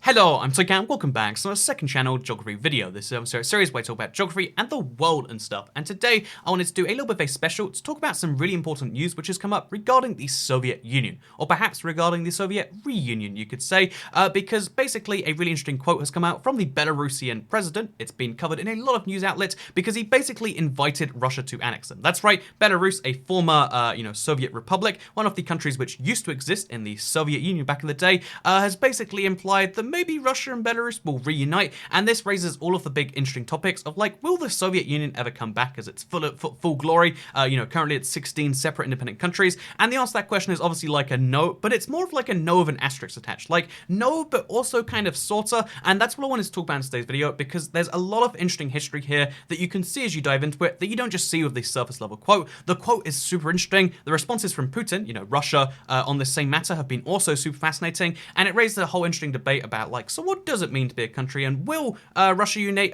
Hello, I'm Toycam, welcome back to our second channel geography video. This is a series where I talk about geography and the world and stuff. And today I wanted to do a little bit of a special to talk about some really important news which has come up regarding the Soviet Union, or perhaps regarding the Soviet reunion, you could say, because basically a really interesting quote has come out from the Belarusian president. It's been covered in a lot of news outlets because he basically invited Russia to annex them. That's right, Belarus, a former, Soviet republic, one of the countries which used to exist in the Soviet Union back in the day, has basically implied that maybe Russia and Belarus will reunite, and this raises all of the big interesting topics of like, will the Soviet Union ever come back as its full glory? Currently it's 16 separate independent countries, and the answer to that question is obviously like a no, but it's more of like a no of an asterisk attached. Like, no, but also kind of sorta, and that's what I wanted to talk about in today's video, because there's a lot of interesting history here that you can see as you dive into it, that you don't just see with the surface level quote. The quote is super interesting. The responses from Putin, Russia, on this same matter have been also super fascinating, and it raised a whole interesting debate about like, so what does it mean to be a country, and will Russia unite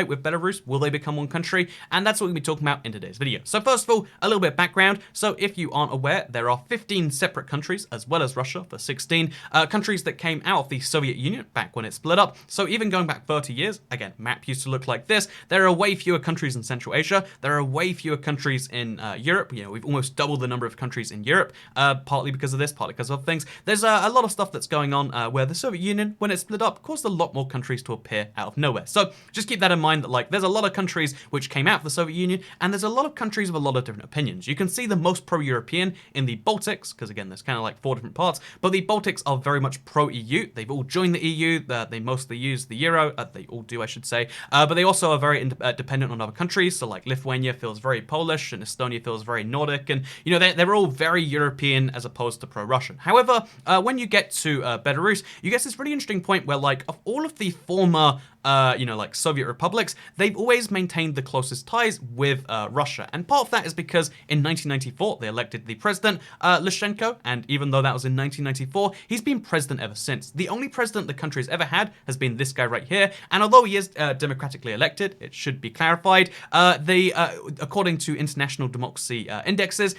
with Belarus? Will they become one country? And that's what we're going to be talking about in today's video. So first of all, a little bit of background. So if you aren't aware, there are 15 separate countries, as well as Russia for 16 countries that came out of the Soviet Union back when it split up. So even going back 30 years, again, map used to look like this. There are way fewer countries in Central Asia. There are way fewer countries in Europe. We've almost doubled the number of countries in Europe, partly because of this, partly because of other things. There's a lot of stuff that's going on where the Soviet Union, when it split up, caused a lot more countries to appear out of nowhere. So just keep that in mind, that like there's a lot of countries which came out of the Soviet Union, and there's a lot of countries with a lot of different opinions. You can see the most pro-European in the Baltics, because again, there's kind of like 4 different parts, but the Baltics are very much pro-EU. They've all joined the EU. They mostly use the euro. They all do, I should say. But they also are very dependent on other countries. So like Lithuania feels very Polish, and Estonia feels very Nordic, and they're all very European as opposed to pro-Russian. However, when you get to Belarus, you get this really interesting point where like of all of the former Soviet republics, they've always maintained the closest ties with Russia. And part of that is because in 1994, they elected the president, Lukashenko, and even though that was in 1994, he's been president ever since. The only president the country has ever had has been this guy right here, and although he is democratically elected, it should be clarified, according to international democracy indexes,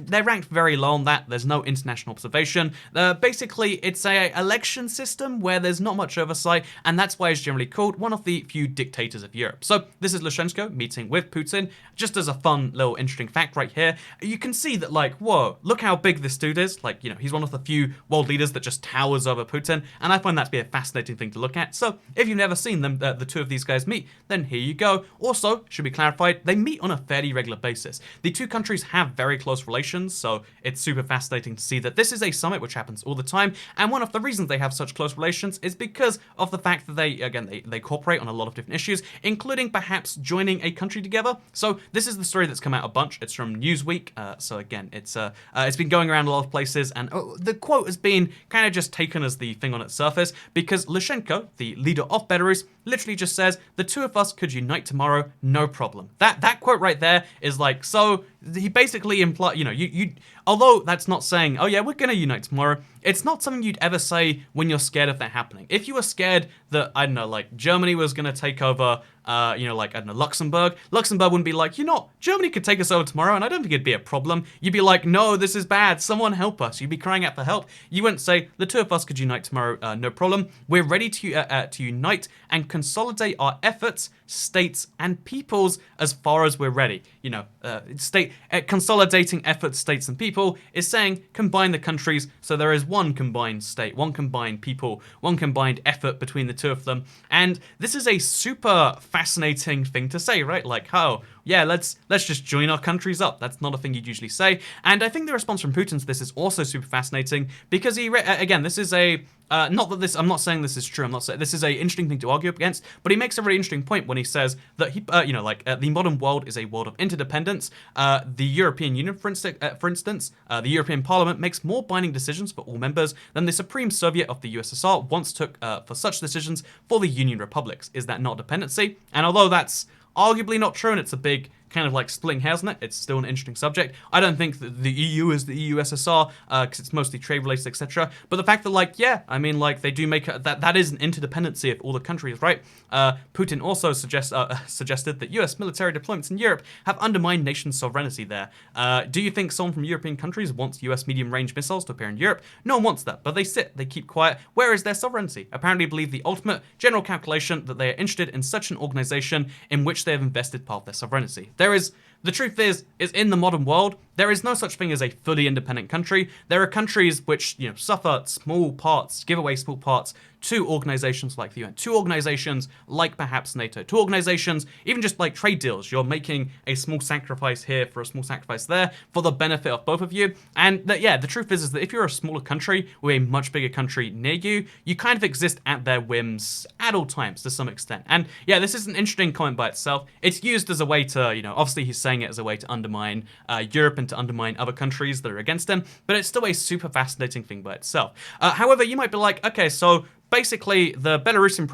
they're ranked very low on that. There's no international observation. Basically, it's a election system where there's not much oversight, and that's why it's generally called one of the few dictators of Europe. So this is Lukashenko meeting with Putin. Just as a fun little interesting fact right here, you can see that like, whoa, look how big this dude is. Like, he's one of the few world leaders that just towers over Putin, and I find that to be a fascinating thing to look at. So if you've never seen them, the two of these guys meet, then here you go. Also, should be clarified, they meet on a fairly regular basis. The two countries have very close relations, so it's super fascinating to see that this is a summit which happens all the time, and one of the reasons they have such close relations is because of the fact that they cooperate on a lot of different issues, including perhaps joining a country together. So this is the story that's come out a bunch. It's from Newsweek. So again, it's been going around a lot of places, and the quote has been kind of just taken as the thing on its surface because Lukashenko, the leader of Belarus, literally just says, the two of us could unite tomorrow, no problem. That quote right there is like, so he basically implied, although that's not saying, oh yeah, we're gonna unite tomorrow, it's not something you'd ever say when you're scared of that happening. If you were scared that, I don't know, like Germany was gonna take over, Luxembourg wouldn't be like, Germany could take us over tomorrow and I don't think it'd be a problem. You'd be like, no, this is bad, someone help us. You'd be crying out for help. You wouldn't say, the two of us could unite tomorrow, no problem. We're ready to unite and consolidate our efforts, states and peoples as far as we're ready. Consolidating efforts, states and people is saying combine the countries so there is one combined state, one combined people, one combined effort between the two of them. And this is a super fascinating thing to say, right? Like, oh, yeah, let's just join our countries up. That's not a thing you'd usually say. And I think the response from Putin to this is also super fascinating because again, this is a I'm not saying this is true. I'm not saying this is a interesting thing to argue against, but he makes a really interesting point when he says that the modern world is a world of interdependence. The European Union, for instance, the European Parliament makes more binding decisions for all members than the Supreme Soviet of the USSR once took for such decisions for the Union republics. Is that not dependency? And although that's arguably not true, and it's a big kind of like splitting hairs on it. It's still an interesting subject. I don't think that the EU is the USSR because it's mostly trade related, etc. But the fact that like, yeah, I mean, like they do make that is an interdependency of all the countries, right? Putin also suggested that US military deployments in Europe have undermined nation sovereignty there. Do you think someone from European countries wants US medium-range missiles to appear in Europe? No one wants that, but they keep quiet. Where is their sovereignty? Apparently believe the ultimate general calculation that they are interested in such an organization in which they have invested part of their sovereignty. The truth is in the modern world, there is no such thing as a fully independent country. There are countries which, suffer small parts, give away small parts to organizations like the UN, to organizations like perhaps NATO, to organizations, even just like trade deals. You're making a small sacrifice here for a small sacrifice there for the benefit of both of you. And the truth is that if you're a smaller country with a much bigger country near you, you kind of exist at their whims at all times to some extent. And yeah, this is an interesting comment by itself. It's used as a way to, obviously he's saying it as a way to undermine Europe and to undermine other countries that are against him, but it's still a super fascinating thing by itself. However, you might be like, okay, so basically, the Belarusian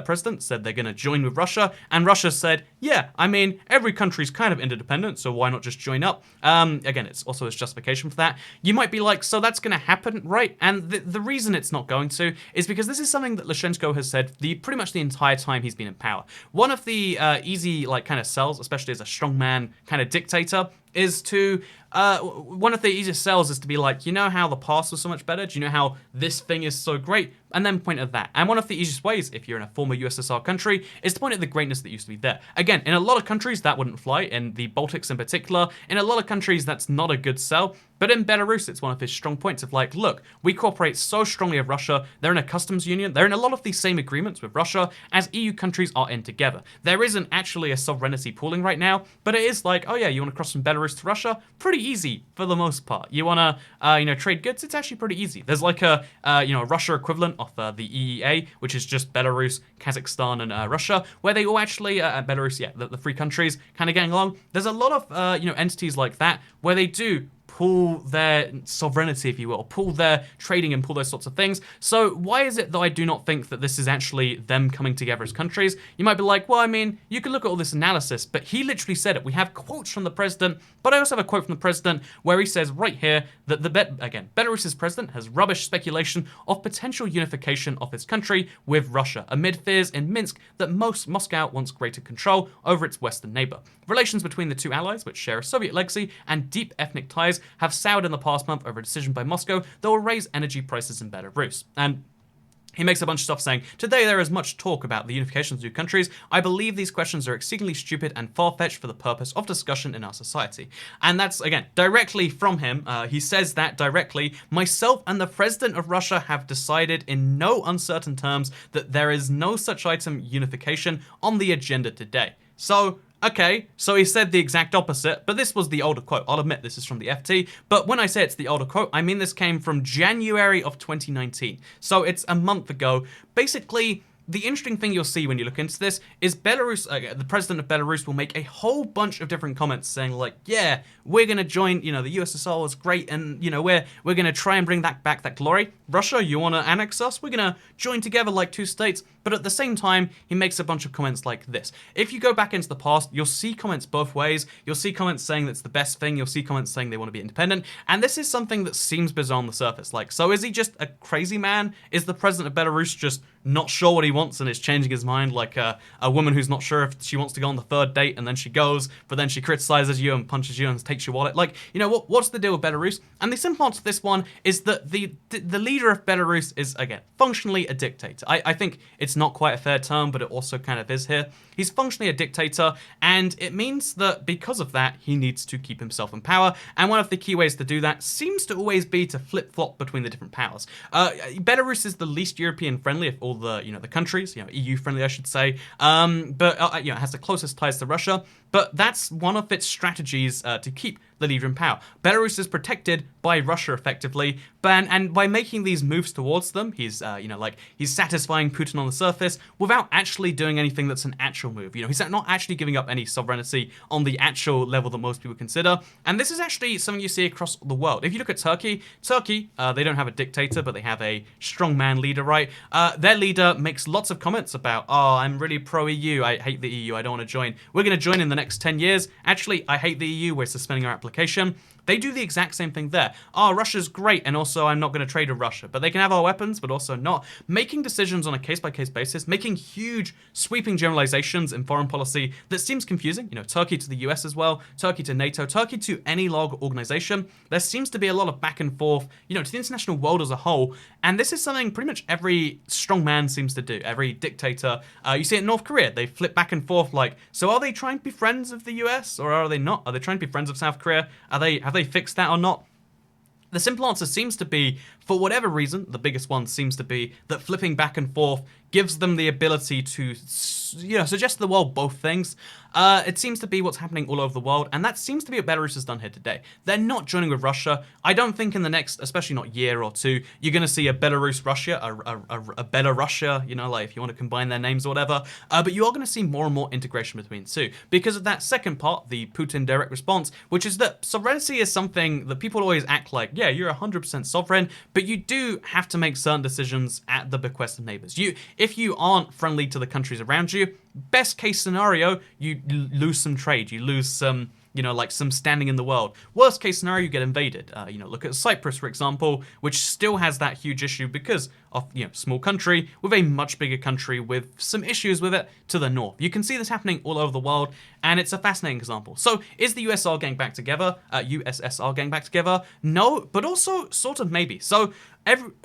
president said they're going to join with Russia, and Russia said, yeah, I mean, every country's kind of interdependent, so why not just join up? Again, it's also his justification for that. You might be like, so that's going to happen, right? And the reason it's not going to is because this is something that Lukashenko has said pretty much the entire time he's been in power. One of the easy, kind of sells, especially as a strongman kind of dictator, is to, one of the easiest sells is to be like, you know how the past was so much better? Do you know how this thing is so great? And then point at that. And one of the easiest ways, if you're in a former USSR country, is to point at the greatness that used to be there. Again, in a lot of countries, that wouldn't fly. In the Baltics in particular, in a lot of countries, that's not a good sell. But in Belarus, it's one of his strong points of like, look, we cooperate so strongly with Russia. They're in a customs union. They're in a lot of these same agreements with Russia as EU countries are in together. There isn't actually a sovereignty pooling right now, but it is like, oh yeah, you want to cross from Belarus to Russia? Pretty easy for the most part. You want to, trade goods? It's actually pretty easy. There's like a Russia equivalent of the EEA, which is just Belarus, Kazakhstan, and Russia, where they all actually, Belarus, yeah, the three countries kind of getting along. There's a lot of, entities like that where they do pull their sovereignty, if you will, pull their trading and pull those sorts of things. So why is it that I do not think that this is actually them coming together as countries? You might be like, well, I mean, you can look at all this analysis, but he literally said it. We have quotes from the president, but I also have a quote from the president where he says right here that Belarus's president has rubbished speculation of potential unification of his country with Russia amid fears in Minsk that Moscow wants greater control over its western neighbor. Relations between the two allies, which share a Soviet legacy and deep ethnic ties, have soured in the past month over a decision by Moscow that will raise energy prices in Belarus. And he makes a bunch of stuff saying, today there is much talk about the unification of the two countries. I believe these questions are exceedingly stupid and far-fetched for the purpose of discussion in our society. And that's, again, directly from him. He says that directly. Myself and the president of Russia have decided in no uncertain terms that there is no such item, unification, on the agenda today. So, okay, so he said the exact opposite, but this was the older quote. I'll admit this is from the FT, but when I say it's the older quote, I mean this came from January of 2019. So it's a month ago. Basically, the interesting thing you'll see when you look into this is Belarus, the president of Belarus will make a whole bunch of different comments saying like, yeah, we're going to join, the USSR was great, and, we're going to try and bring back that glory. Russia, you want to annex us? We're going to join together like two states. But at the same time, he makes a bunch of comments like this. If you go back into the past, you'll see comments both ways. You'll see comments saying that's the best thing. You'll see comments saying they want to be independent. And this is something that seems bizarre on the surface. Like, so is he just a crazy man? Is the president of Belarus just not sure what he wants and is changing his mind like a woman who's not sure if she wants to go on the third date and then she goes, but then she criticizes you and punches you and takes your wallet? Like, what's the deal with Belarus? And the simple answer to this one is that the leader of Belarus is, again, functionally a dictator. I think it's not quite a fair term, but it also kind of is here. He's functionally a dictator, and it means that because of that, he needs to keep himself in power, and one of the key ways to do that seems to always be to flip-flop between the different powers. Belarus is the least European-friendly of all the, the countries, EU-friendly, I should say, but, it has the closest ties to Russia, but that's one of its strategies to keep the leader in power. Belarus is protected by Russia effectively, and by making these moves towards them, he's he's satisfying Putin on the surface without actually doing anything that's an actual move. He's not actually giving up any sovereignty on the actual level that most people consider. And this is actually something you see across the world. If you look at Turkey, they don't have a dictator, but they have a strongman leader, right? Their leader makes lots of comments about, oh, I'm really pro-EU, I hate the EU, I don't want to join. We're going to join in the next 10 years. Actually, I hate the EU, we're suspending our application. They do the exact same thing there. Oh, Russia's great, and also I'm not going to trade with Russia. But they can have our weapons, but also not. Making decisions on a case-by-case basis, making huge, sweeping generalizations in foreign policy that seems confusing. Turkey to the US as well, Turkey to NATO, Turkey to any log organization. There seems to be a lot of back and forth, to the international world as a whole. And this is something pretty much every strong man seems to do, every dictator. You see it in North Korea. They flip back and forth like, so are they trying to be friends of the US or are they not? Are they trying to be friends of South Korea? Have they fixed that or not? The simple answer seems to be, for whatever reason, the biggest one seems to be that flipping back and forth gives them the ability to, suggest to the world both things. It seems to be what's happening all over the world, and that seems to be what Belarus has done here today. They're not joining with Russia. I don't think in the next, especially not year or two, you're going to see a Belarus-Russia, a Belarussia, like if you want to combine their names or whatever. But you are going to see more and more integration between the two because of that second part, the Putin direct response, which is that sovereignty is something that people always act like, yeah, you're 100% sovereign, but you do have to make certain decisions at the bequest of neighbors. If you aren't friendly to the countries around you, best case scenario, you lose some trade, you lose some, some standing in the world. Worst case scenario, you get invaded. Look at Cyprus, for example, which still has that huge issue because of, small country with a much bigger country with some issues with it to the north. You can see this happening all over the world, and it's a fascinating example. So, is the USSR getting back together? USSR getting back together? No, but also sort of maybe. So,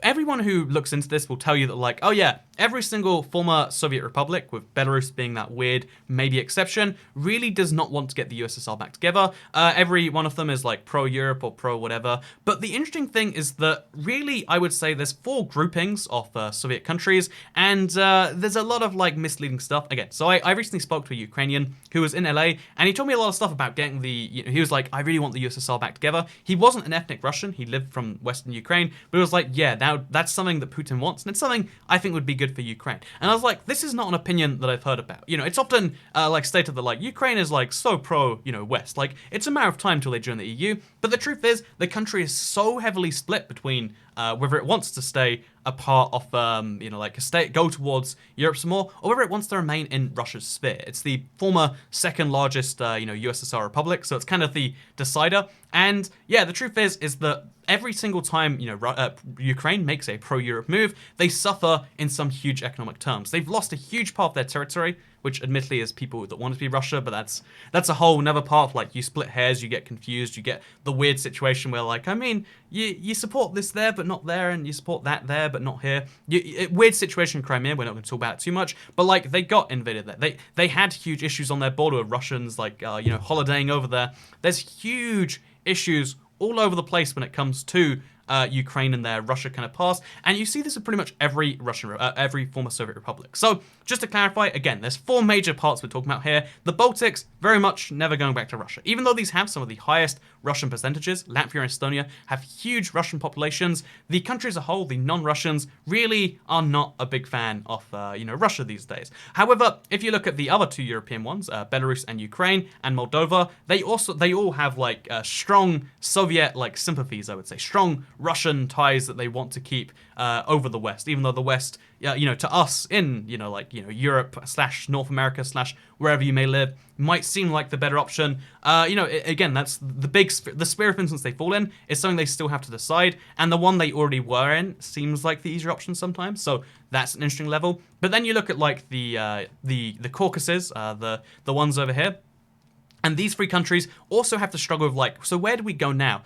everyone who looks into this will tell you that, like, oh yeah, every single former Soviet republic, with Belarus being that weird maybe exception, really does not want to get the USSR back together. Every one of them is like pro-Europe or pro-whatever. But the interesting thing is that really, I would say there's 4 groupings of Soviet countries, and there's a lot of like misleading stuff. Again, so I recently spoke to a Ukrainian who was in LA, and he told me a lot of stuff about getting he was like, I really want the USSR back together. He wasn't an ethnic Russian, he lived from Western Ukraine, but it was like, yeah, now that's something that Putin wants, and it's something I think would be good for Ukraine. And I was like, this is not an opinion that I've heard about. It's often like stated that like Ukraine is like so pro, West. Like it's a matter of time till they join the EU. But the truth is, the country is so heavily split between whether it wants to stay a part of, go towards Europe some more, or whether it wants to remain in Russia's sphere. It's the former second largest, USSR republic, so it's kind of the decider. And yeah, the truth is that every single time, Ukraine makes a pro-Europe move, they suffer in some huge economic terms. They've lost a huge part of their territory, which admittedly is people that want to be Russia, but that's a whole another part of like, you split hairs, you get confused, you get the weird situation where like, I mean, you support this there, but not there, and you support that there, but not here. Weird situation in Crimea, we're not going to talk about it too much, but like, they got invaded there. They had huge issues on their border with Russians, like, holidaying over there. There's huge issues all over the place when it comes to Ukraine and their Russia kind of past, and you see this in pretty much every every former Soviet republic. So just to clarify, again, there's 4 major parts we're talking about here. The Baltics, very much never going back to Russia. Even though these have some of the highest Russian percentages, Latvia and Estonia have huge Russian populations, the country as a whole, the non-Russians, really are not a big fan of, Russia these days. However, if you look at the other 2 European ones, Belarus and Ukraine and Moldova, they all have, like, strong Soviet, like, sympathies, I would say. Strong Russian ties that they want to keep over the West, even though the West, to us in, Europe / North America / wherever you may live, might seem like the better option. Again, that's the sphere of influence they fall in is something they still have to decide, and the one they already were in seems like the easier option sometimes. So that's an interesting level. But then you look at like the Caucasus, the ones over here. And these 3 countries also have to struggle with, like, so where do we go now?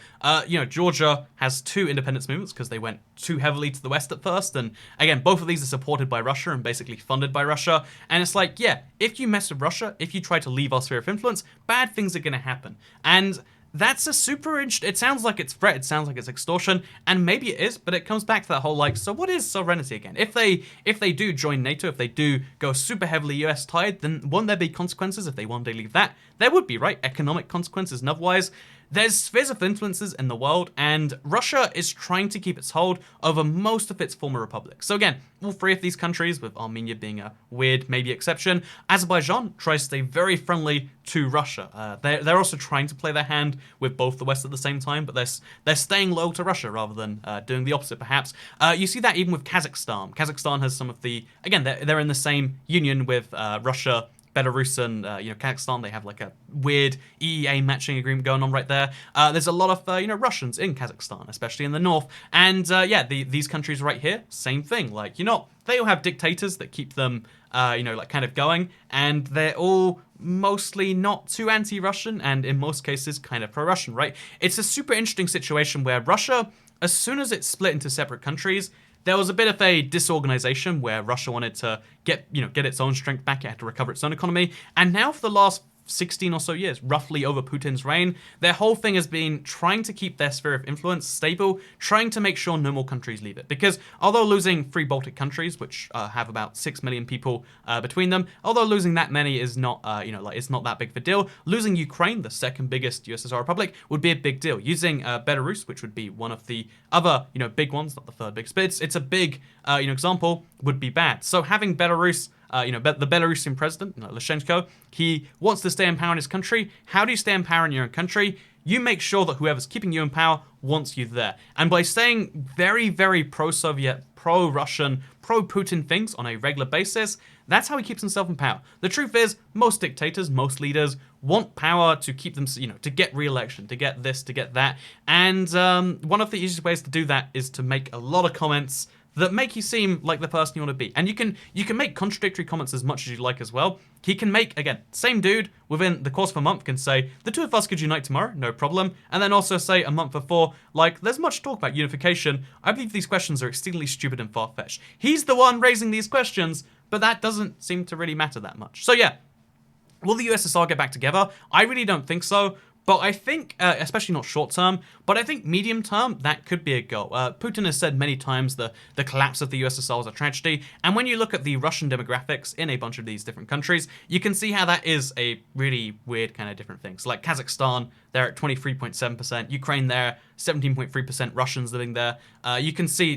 Georgia has 2 independence movements because they went too heavily to the west at first. And again, both of these are supported by Russia and basically funded by Russia. And it's like, yeah, if you mess with Russia, if you try to leave our sphere of influence, bad things are going to happen. And that's a super interesting, it sounds like it's threat, it sounds like it's extortion, and maybe it is, but it comes back to that whole like, so what is sovereignty again? If they do join NATO, if they do go super heavily US tied, then won't there be consequences if they one day leave that? There would be, right? Economic consequences, and otherwise, there's spheres of influences in the world, and Russia is trying to keep its hold over most of its former republics. So again, all three of these countries, with Armenia being a weird maybe exception, Azerbaijan tries to stay very friendly to Russia. They're also trying to play their hand with both the West at the same time, but they're staying loyal to Russia rather than doing the opposite, perhaps. You see that even with Kazakhstan. Kazakhstan has some of the, again, they're in the same union with Russia, Belarus, and Kazakhstan. They have like a weird EEA matching agreement going on right there. There's a lot of Russians in Kazakhstan, especially in the north. And these countries right here, same thing. Like, they all have dictators that keep them kind of going, and they're all mostly not too anti-Russian, and in most cases kind of pro-Russian, right? It's a super interesting situation where Russia, as soon as it split into separate countries, there was a bit of a disorganization where Russia wanted to get its own strength back. It had to recover its own economy. And now for the last 16 or so years, roughly over Putin's reign, their whole thing has been trying to keep their sphere of influence stable, trying to make sure no more countries leave it. Because although losing 3 Baltic countries, which have about 6 million people between them, although losing that many is not, it's not that big of a deal, losing Ukraine, the second biggest USSR republic, would be a big deal. Using Belarus, which would be one of the other, big ones, not the third biggest, but it's a big, example, would be bad. So having Belarus, the Belarusian president, Lukashenko, he wants to stay in power in his country. How do you stay in power in your own country? You make sure that whoever's keeping you in power wants you there. And by saying very, very pro-Soviet, pro-Russian, pro-Putin things on a regular basis, that's how he keeps himself in power. The truth is, most dictators, most leaders want power to keep them, to get re-election, to get this, to get that. And one of the easiest ways to do that is to make a lot of comments that make you seem like the person you want to be. And you can make contradictory comments as much as you like as well. He can make, again, same dude, within the course of a month can say, the two of us could unite tomorrow, no problem. And then also say a month before, like, there's much talk about unification. I believe these questions are exceedingly stupid and far-fetched. He's the one raising these questions, but that doesn't seem to really matter that much. So yeah, will the USSR get back together? I really don't think so. But I think, especially not short term, but I think medium term, that could be a goal. Putin has said many times the collapse of the USSR was a tragedy. And when you look at the Russian demographics in a bunch of these different countries, you can see how that is a really weird kind of different thing. So like Kazakhstan, they're at 23.7%. Ukraine, they're 17.3% Russians living there. You can see,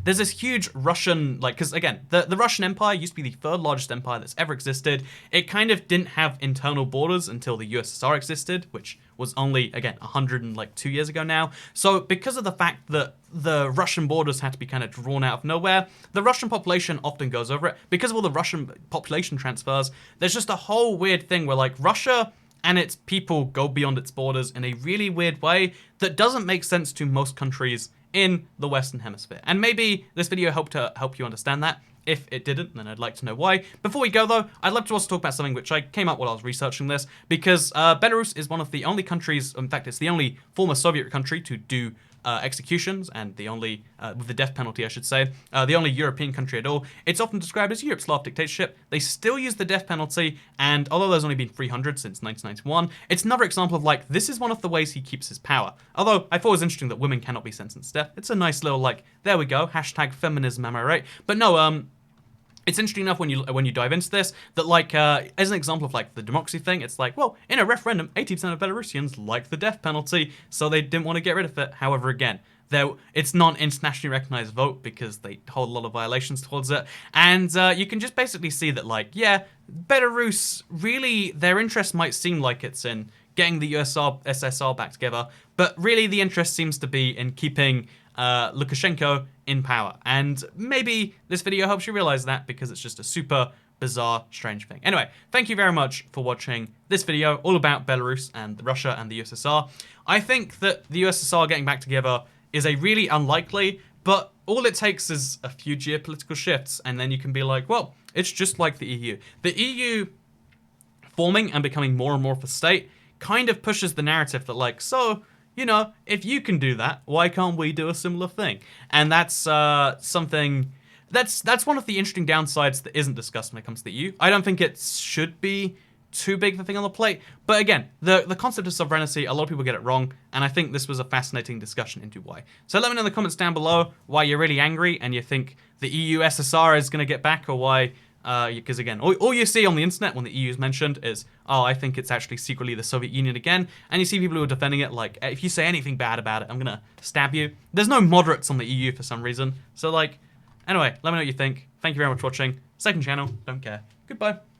there's this huge Russian, because again, the Russian Empire used to be the third largest empire that's ever existed. It kind of didn't have internal borders until the USSR existed, which was only, again, 102 years ago now. So because of the fact that the Russian borders had to be kind of drawn out of nowhere, the Russian population often goes over it. Because of all the Russian population transfers, there's just a whole weird thing where, Russia and its people go beyond its borders in a really weird way that doesn't make sense to most countries in the Western Hemisphere. And maybe this video helped you understand that. If it didn't, then I'd like to know why. Before we go, though, I'd love to also talk about something which I came up while I was researching this, because Belarus is one of the only countries, in fact, it's the only former Soviet country to do executions, and the only, with the death penalty, I should say, the only European country at all. It's often described as Europe's last dictatorship. They still use the death penalty, and although there's only been 300 since 1991, it's another example of, this is one of the ways he keeps his power. Although, I thought it was interesting that women cannot be sentenced to death. It's a nice little, there we go, hashtag feminism, am I right? But no, it's interesting enough when you dive into this that as an example of the democracy thing, it's well, in a referendum, 80% of Belarusians like the death penalty, so they didn't want to get rid of it. However, again, it's not an internationally recognized vote because they hold a lot of violations towards it, and you can just basically see that Belarus, really their interest might seem like it's in getting the USSR back together, but really the interest seems to be in keeping Lukashenko in power. And maybe this video helps you realize that because it's just a super bizarre, strange thing. Anyway, thank you very much for watching this video all about Belarus and Russia and the USSR. I think that the USSR getting back together is a really unlikely, but all it takes is a few geopolitical shifts, and then you can be well, it's just like the EU. The EU forming and becoming more and more of a state kind of pushes the narrative that so, if you can do that, why can't we do a similar thing? And that's something, that's one of the interesting downsides that isn't discussed when it comes to the EU. I don't think it should be too big of a thing on the plate. But again, the concept of sovereignty, a lot of people get it wrong, and I think this was a fascinating discussion into why. So let me know in the comments down below why you're really angry and you think the EU SSR is going to get back, or why Because again, all you see on the internet when the EU is mentioned is, oh, I think it's actually secretly the Soviet Union again. And you see people who are defending it like, if you say anything bad about it, I'm gonna stab you. There's no moderates on the EU for some reason. So like, anyway, let me know what you think. Thank you very much for watching. Second channel, don't care. Goodbye.